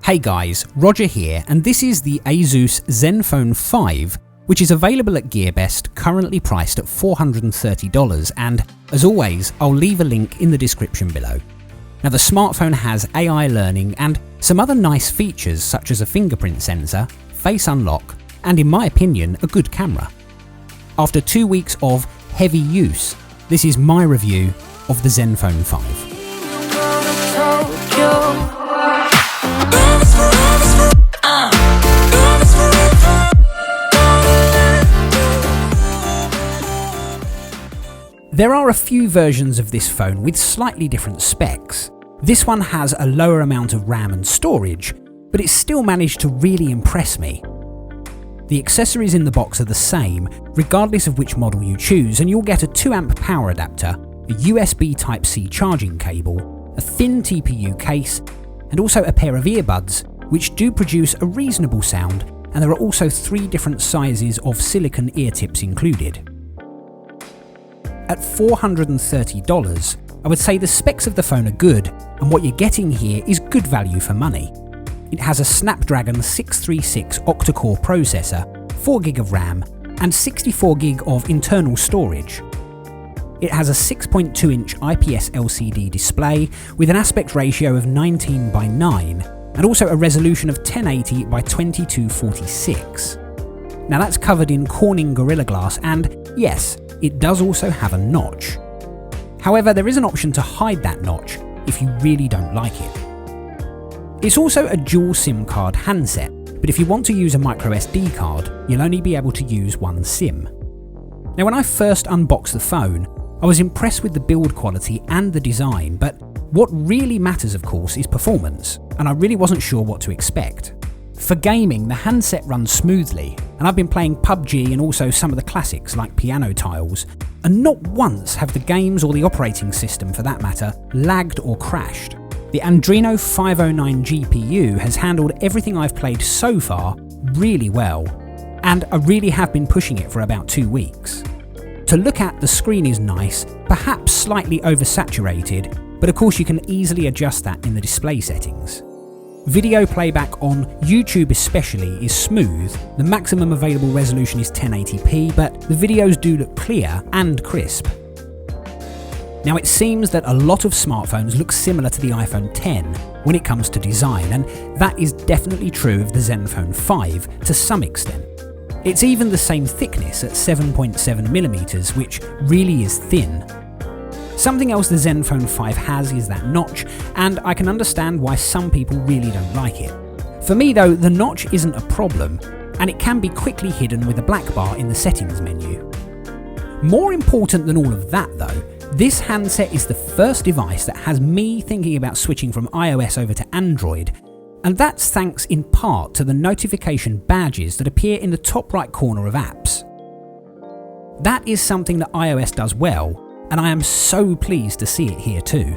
Hey guys, Roger here, and this is the ASUS ZenFone 5, which is available at GearBest, currently priced at $430, and as always, I'll leave a link in the description below. Now the smartphone has AI learning and some other nice features such as a fingerprint sensor, face unlock, and in my opinion, a good camera. After 2 weeks of heavy use, this is my review of the ZenFone 5. There are a few versions of this phone with slightly different specs. This one has a lower amount of RAM and storage, but it's still managed to really impress me. The accessories in the box are the same, regardless of which model you choose, and you'll get a 2-amp power adapter, a USB Type-C charging cable, a thin TPU case, and also a pair of earbuds, which do produce a reasonable sound, and there are also 3 different sizes of silicone ear tips included. At $430, I would say the specs of the phone are good, and what you're getting here is good value for money. It has a Snapdragon 636 octa-core processor, 4GB of RAM, and 64GB of internal storage. It has a 6.2-inch IPS LCD display with an aspect ratio of 19:9, and also a resolution of 1080 by 2246. Now that's covered in Corning Gorilla Glass, and yes, it does also have a notch. However, there is an option to hide that notch if you really don't like it. It's also a dual SIM card handset, but if you want to use a microSD card, you'll only be able to use one SIM. Now when I first unboxed the phone, I was impressed with the build quality and the design, but what really matters of course is performance, and I really wasn't sure what to expect. For gaming, the handset runs smoothly, and I've been playing PUBG and also some of the classics like Piano Tiles, and not once have the games or the operating system for that matter lagged or crashed. The Adreno 509 GPU has handled everything I've played so far really well, and I really have been pushing it for about 2 weeks. To look at, the screen is nice, perhaps slightly oversaturated, but of course you can easily adjust that in the display settings. Video playback on YouTube especially is smooth. The maximum available resolution is 1080p, but the videos do look clear and crisp. Now it seems that a lot of smartphones look similar to the iPhone X when it comes to design, and that is definitely true of the ZenFone 5 to some extent. It's even the same thickness at 7.7mm, which really is thin. Something else the ZenFone 5 has is that notch, and I can understand why some people really don't like it. For me though, the notch isn't a problem, and it can be quickly hidden with a black bar in the settings menu. More important than all of that though, this handset is the first device that has me thinking about switching from iOS over to Android, and that's thanks in part to the notification badges that appear in the top right corner of apps. That is something that iOS does well, and I am so pleased to see it here too.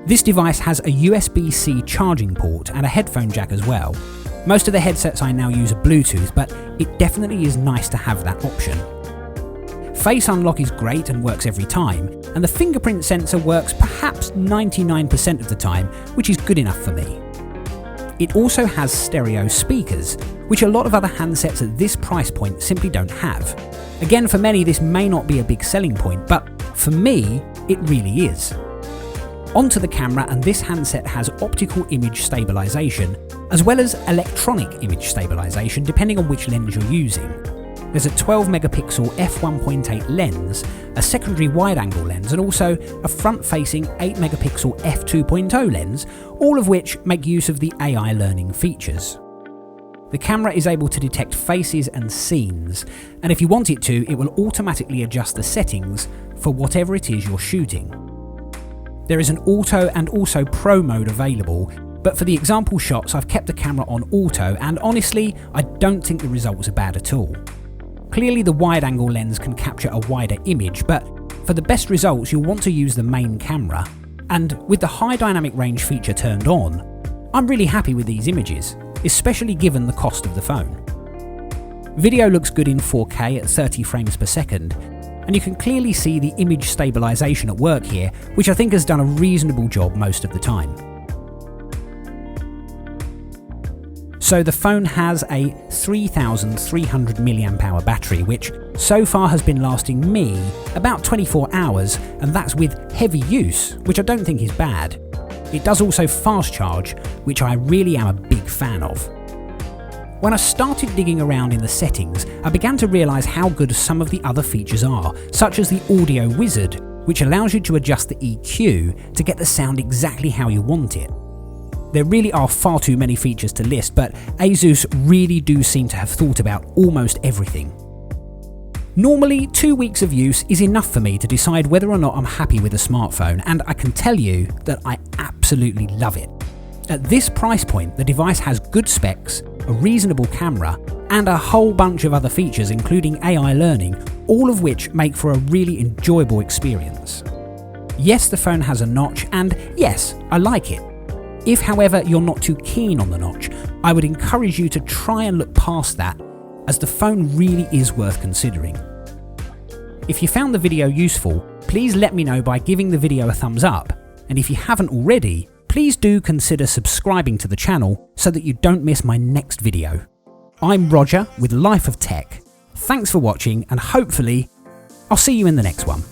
This device has a USB-C charging port and a headphone jack as well. Most of the headsets I now use are Bluetooth, but it definitely is nice to have that option. Face unlock is great and works every time, and the fingerprint sensor works perhaps 99% of the time, which is good enough for me. It also has stereo speakers, which a lot of other handsets at this price point simply don't have. Again, for many this may not be a big selling point, but for me, it really is. Onto the camera, and this handset has optical image stabilization, as well as electronic image stabilization depending on which lens you're using. There's a 12-megapixel f1.8 lens, a secondary wide-angle lens, and also a front-facing 8-megapixel f2.0 lens, all of which make use of the AI learning features. The camera is able to detect faces and scenes, and if you want it to, it will automatically adjust the settings for whatever it is you're shooting. There is an auto and also pro mode available, but for the example shots I've kept the camera on auto, and honestly, I don't think the results are bad at all. Clearly the wide-angle lens can capture a wider image, but for the best results you'll want to use the main camera, and with the high dynamic range feature turned on, I'm really happy with these images, especially given the cost of the phone. Video looks good in 4K at 30 frames per second, and you can clearly see the image stabilization at work here, which I think has done a reasonable job most of the time. So the phone has a 3,300 mAh battery, which so far has been lasting me about 24 hours, and that's with heavy use, which I don't think is bad. It does also fast charge, which I really am a big fan of. When I started digging around in the settings, I began to realise how good some of the other features are, such as the Audio Wizard, which allows you to adjust the EQ to get the sound exactly how you want it. There really are far too many features to list, but ASUS really do seem to have thought about almost everything. Normally, 2 weeks of use is enough for me to decide whether or not I'm happy with a smartphone, and I can tell you that I absolutely love it. At this price point, the device has good specs, a reasonable camera, and a whole bunch of other features including AI learning, all of which make for a really enjoyable experience. Yes, the phone has a notch, and yes, I like it. If, however, you're not too keen on the notch, I would encourage you to try and look past that, as the phone really is worth considering. If you found the video useful, please let me know by giving the video a thumbs up, and if you haven't already, please do consider subscribing to the channel so that you don't miss my next video. I'm Roger with Life of Tech. Thanks for watching, and hopefully, I'll see you in the next one.